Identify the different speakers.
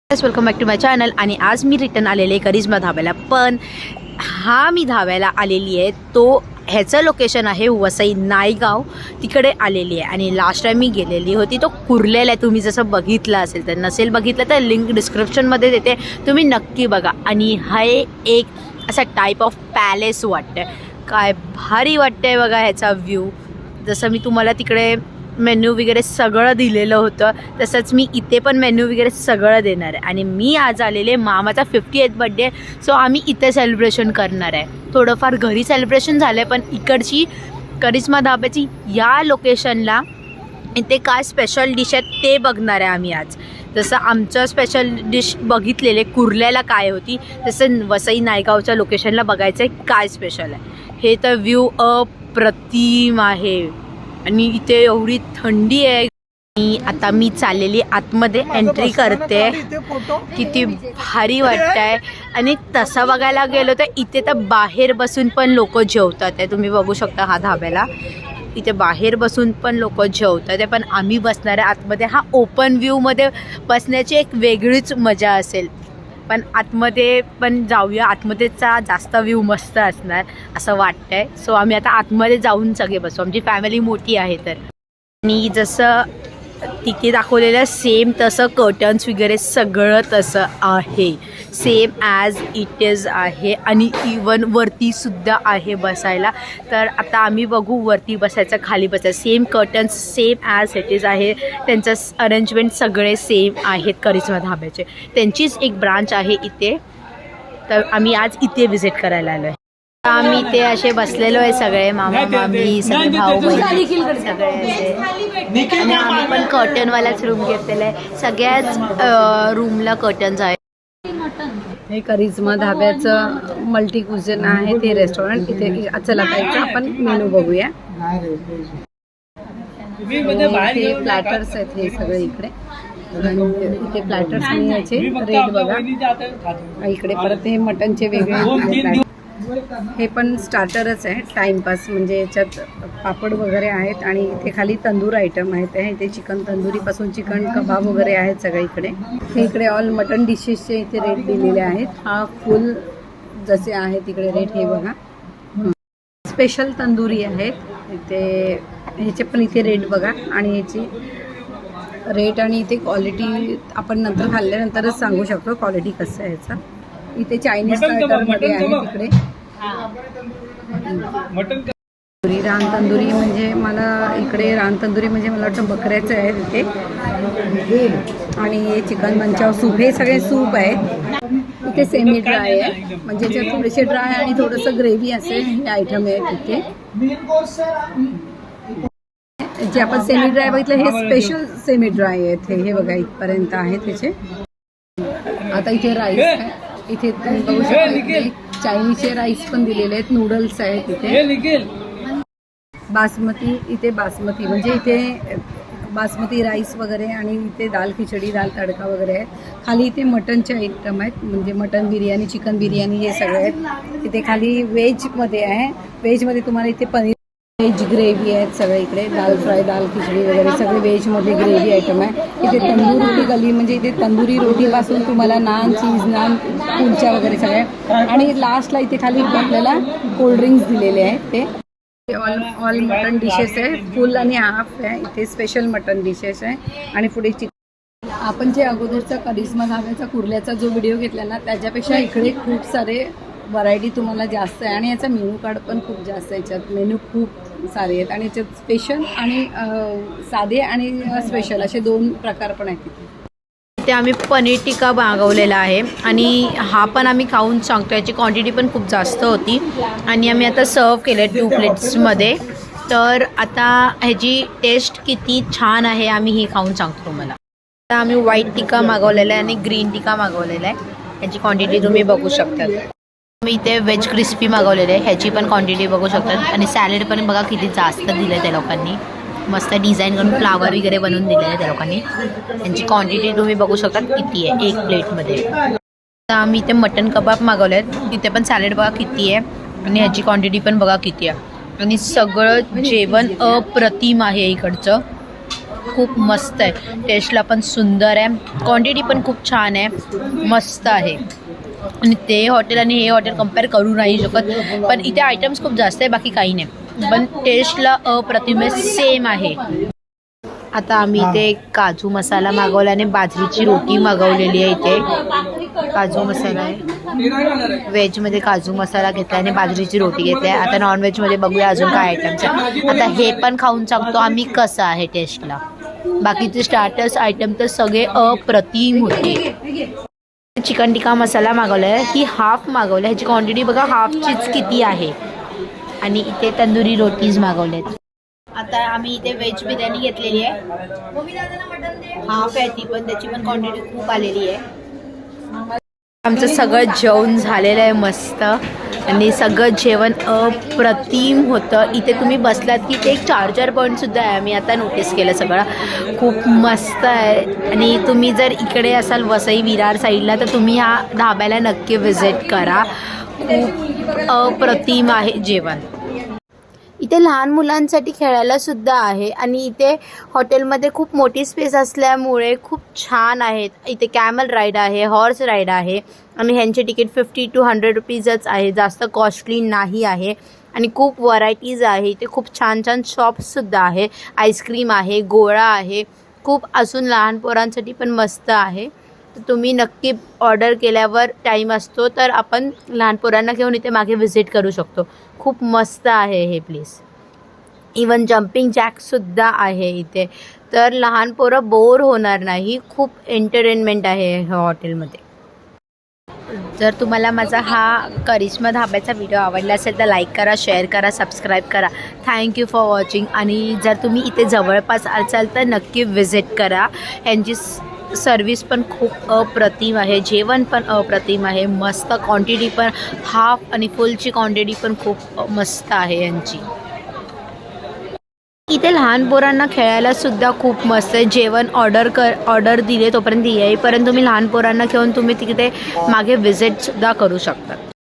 Speaker 1: Welcome back to my channel. आणि आज मी return आलेले करिश्मा धाब्याला. पण हा मी धाब्याला आलेली आहे तो ह्याचं लोकेशन आहे वसई नायगाव, तिकडे आलेली आहे. आणि लास्ट टाइम मी गेलेली होती तो कुर्ल्याला आहे. तुम्ही जसं बघितलं असेल तर, नसेल बघितलं तर लिंक डिस्क्रिप्शनमध्ये देते, तुम्ही नक्की बघा. आणि हा एक असा टाईप ऑफ पॅलेस वाटतं, काय भारी वाटतंय बघा ह्याचा व्ह्यू. जसं मी तुम्हाला तिकडे मेन्यू वगैरे सगळं दिलेलं होतं, तसंच मी इथे पण मेन्यू वगैरे सगळं देणार आहे. आणि मी आज आलेले मामाचा 50th बड्डे, सो आम्ही इथे सेलिब्रेशन करणार आहे. थोडंफार घरी सेलिब्रेशन झालं आहे, पण इकडची करिश्मा धाब्याची या लोकेशनला इथे काय स्पेशल डिश आहेत ते बघणार आहे आम्ही आज. जसं आमचं स्पेशल डिश बघितलेले कुर्ल्याला काय होती, तसं वसई नायगावच्या लोकेशनला बघायचं आहे काय स्पेशल आहे. हे तर व्ह्यू अप्रतिम आहे आणि इथे एवढी थंडी आहे. आणि आता मी चाललेली आतमध्ये एंट्री करते. किती भारी वाटतंय. आणि तसं बघायला गेलो तर इथे तर बाहेर बसून पण लोक जेवतात आहे. तुम्ही बघू शकता हा धाब्याला इथे बाहेर बसून पण लोक जेवतात आहे. पण आम्ही बसणार आहे आतमध्ये. हा ओपन व्ह्यूमध्ये बसण्याची एक वेगळीच मजा असेल. पण आतमध्ये पण जाऊया, आतमध्येचा जास्त व्ह्यू मस्त असणार असं वाटतंय. सो आम्ही आता आतमध्ये जाऊन सगळे बसू. आमची फॅमिली मोठी आहे तर. आणि जसं तिथे दाखवलेलं सेम तसं कर्टन्स वगैरे सगळं तसं आहे, सेम ॲज इट इज आहे. आणि इवन वरतीसुद्धा आहे बसायला. तर आता आम्ही बघू वरती बसायचं खाली बसायचं. Same curtains same as it is आहे. त्यांचं अरेंजमेंट सगळे सेम आहेत करिश्मा धाब्याचे. त्यांचीच एक ब्रांच आहे इथे. तर आम्ही आज इथे व्हिजिट करायला आलो आहे. आम्ही ते असे बसलेलो आहे सगळे, मामा मामी सगळे भाऊ बहीण सगळे असे. आणि आम्ही पण कर्टनवालाच रूम घेतलेला आहे. सगळ्याच रूमला कर्टन्स आहे.
Speaker 2: हे करिश्मा धाब्याचं मल्टी कुझन आहे ते रेस्टॉरंट. इथे चला जायचं आपण मेनू बघूया. हे प्लॅटर्स आहेत हे सगळे इकडे. इथे प्लॅटर्स आणि याचे रेट बघा. इकडे परत हे मटनचे वेगळे. हे पण स्टार्टरच आहे, टाइमपास म्हणजे याच्यात पापड वगैरे आहेत. आणि इथे खाली तंदूर आयटम आहेत. इथे चिकन तंदुरीपासून चिकन कबाब वगैरे आहेत सगळे इकडे. हे इकडे ऑल मटन डिशेसचे इथे रेट दिलेले आहेत. हा फुल जसे आहे तिकडे रेट हे बघा. स्पेशल तंदुरी आहेत इथे, ह्याचे पण इथे रेट बघा. आणि ह्याची रेट आणि इथे क्वालिटी आपण नंतर खाल्ल्यानंतरच सांगू शकतो क्वालिटी कसं आहे ह्याचा. इथे चायनीज स्टार्टरमध्ये आहे तिकडे रान तंदुरी. म्हणजे मला इकडे रान तंदुरी म्हणजे मला वाटतं बकऱ्याचं आहे तिथे. आणि हे चिकन मंचाव सूप, हे सगळे सूप आहेत. इथे सेमी ड्राय आहे, म्हणजे याच्यात थोडेसे ड्राय आणि थोडंसं ग्रेव्ही असे हे आयटम आहेत तिथे. जे आपण सेमी ड्राय बघितलं हे स्पेशल सेमी ड्राय आहेत. हे बघा इथपर्यंत आहे त्याचे. आता इथे राईस आहे. इथे तुम्ही बघू शकता चायनीजचे राईस पण दिलेले आहेत. नूडल्स आहेत इथे. बासमती, इथे बासमती म्हणजे इथे बासमती राईस वगैरे. आणि इथे दाल खिचडी दाल तडका वगैरे आहे. खाली इथे मटनचे आयटम आहेत, म्हणजे मटन बिर्याणी चिकन बिर्याणी हे सगळे आहेत. इथे खाली व्हेजमध्ये आहे. व्हेजमध्ये तुम्हाला इथे पनीर व्हेज ग्रेव्ही आहेत सगळे इकडे. दाल फ्राय दाल खिचडी वगैरे सगळे व्हेजमध्ये ग्रेव्ही आयटम आहे. इथे तंदूर रोटी गली म्हणजे इथे तंदुरी रोटीपासून तुम्हाला नान चीज नान कुलचा वगैरे सगळे. आणि लास्टला इथे खाली आपल्याला कोल्ड्रिंक्स दिलेले आहेत. ते ऑल मटन डिशेस आहे. फुल आणि हाफ आहे इथे स्पेशल मटन डिशेस आहे. आणि पुढे चिकन. आपण जे अगोदरचा करिश्मा धाब्याचा कुर्ल्याचा जो व्हिडिओ घेतला ना, त्याच्यापेक्षा इकडे खूप सारे व्हरायटी तुम्हाला जास्त आहे. आणि याचा मेनू कार्ड पण खूप जास्त आहे. याच्यात मेनू खूप सारे आहेत. आणि याच्यात स्पेशल आणि साधे आणि स्पेशल असे दोन प्रकार पण आहेत तिथे.
Speaker 1: इथे आम्ही पनीर टिक्का मागवलेला आहे. आणि हा पण आम्ही खाऊन सांगतो. याची क्वांटिटी पण खूप जास्त होती. आणि आम्ही आता सर्व केलं 2 प्लेट्समध्ये. तर आता ह्याची टेस्ट किती छान आहे आम्ही ही खाऊन सांगतो तुम्हाला. आता आम्ही व्हाईट टिक्का मागवलेला आहे आणि ग्रीन टिक्का मागवलेला आहे. ह्याची क्वांटिटी तुम्ही बघू शकता. मी इथे व्हेज क्रिस्पी मागवलेले आहे. ह्याची पण क्वांटिटी बघू शकतात. आणि सॅलड पण बघा किती जास्त दिलं आहे त्या लोकांनी. मस्त डिझाईन करून फ्लावर वगैरे बनवून दिलेलं आहे त्या लोकांनी. त्यांची क्वांटिटी तुम्ही बघू शकता किती आहे एक प्लेटमध्ये. आता आम्ही इथे मटन कबाब मागवले आहेत. तिथे पण सॅलड बघा किती आहे. आणि ह्याची क्वांटिटी पण बघा किती आहे. आणि सगळं जेवण अप्रतिम आहे इकडचं. खूप मस्त आहे, टेस्टला पण सुंदर आहे, क्वांटिटी पण खूप छान आहे, मस्त आहे. आणि ते हॉटेल आणि हे हॉटेल कंपेअर करू नाही शकत, पण इथे आयटम्स खूप जास्त आहे, बाकी काही नाही, पण टेस्टला अप्रतिम आहे, सेम आहे. आता आम्ही इथे काजू मसाला मागवला आणि बाजरीची रोटी मागवलेली आहे. इथे काजू मसाला आहे, व्हेजमध्ये काजू मसाला घेतला आणि बाजरीची रोटी घेतली आहे. आता नॉनव्हेजमध्ये बघूया अजून काय आयटम्स आहे. आता हे पण खाऊन सांगतो आम्ही कसं आहे टेस्टला. बाकीचे स्टार्टर्स आयटम तर सगळे अप्रतिम होते. चिकन टिक्का मसाला मागवला आहे, ही हाफ मागवली, ह्याची क्वांटिटी बघा हाफचीच किती आहे. आणि इथे तंदुरी रोटीज मागवलेत. आता आम्ही इथे व्हेज बिर्याणी घेतलेली आहे, हाफ आहे ती, पण त्याची पण क्वांटिटी खूप आलेली आहे. आमचं सगळं जेवण झालेलं आहे मस्त, आणि सगळं जेवण अप्रतिम होतं. इथे तुम्ही बसलात की ते एक चार्जर पॉईंटसुद्धा आहे, आम्ही आता नोटीस केलं, सगळं खूप मस्त आहे. आणि तुम्ही जर इकडे असाल वसई विरार साईडला तर तुम्ही ह्या ढाब्याला नक्की व्हिजिट करा, खूप अप्रतिम आहे जेवण. इथे लहान मुलांसाठी खेळायला सुद्धा आहे, आणि इथे हॉटेलमध्ये खूप मोठी स्पेस असल्यामुळे खूप छान आहेत. इथे कॅमल राईड आहे, हॉर्स राईड आहे, आणि ह्यांचे तिकीट 50 to 100 रुपीजच आहे, जास्त कॉस्टली नाही आहे. आणि खूप व्हरायटीज आहे इथे, खूप छान छान शॉप्ससुद्धा आहे, आईस्क्रीम आहे, गोळा आहे, खूप असून लहान पोरांसाठी पण मस्त आहे. तर तुम्ही नक्की ऑर्डर केल्यावर टाईम असतो तर आपण लहान पोरांना घेऊन इथे मागे व्हिजिट करू शकतो. खूप मस्त आहे हे प्लेस. इवन जम्पिंग जॅकसुद्धा आहे इथे, तर लहान पोरं बोर होणार नाही, खूप एंटरटेनमेंट आहे ह्या हॉटेलमध्ये. जर तुम्हाला माझा हा करिश्मा धाब्याचा व्हिडिओ आवडला असेल तर लाईक करा, शेअर करा, सबस्क्राईब करा. Thank you for watching. आणि जर तुम्ही इथे जवळपास असाल तर नक्की व्हिजिट करा. यांची सर्विस पण खूप अप्रतिम आहे, जेवण पण अप्रतिम आहे, मस्त क्वांटिटी पण, हाफ आणि फुलची क्वांटिटी पण खूप मस्त आहे यांची. इथे लहान पोरांना खेळायला सुद्धा खूप मस्त आहे. जेवण ऑर्डर दिले तोपर्यंत येईपर्यंत तुम्ही लहान पोरांना घेऊन तुम्ही तिथे मागे व्हिजिटसुद्धा करू शकता.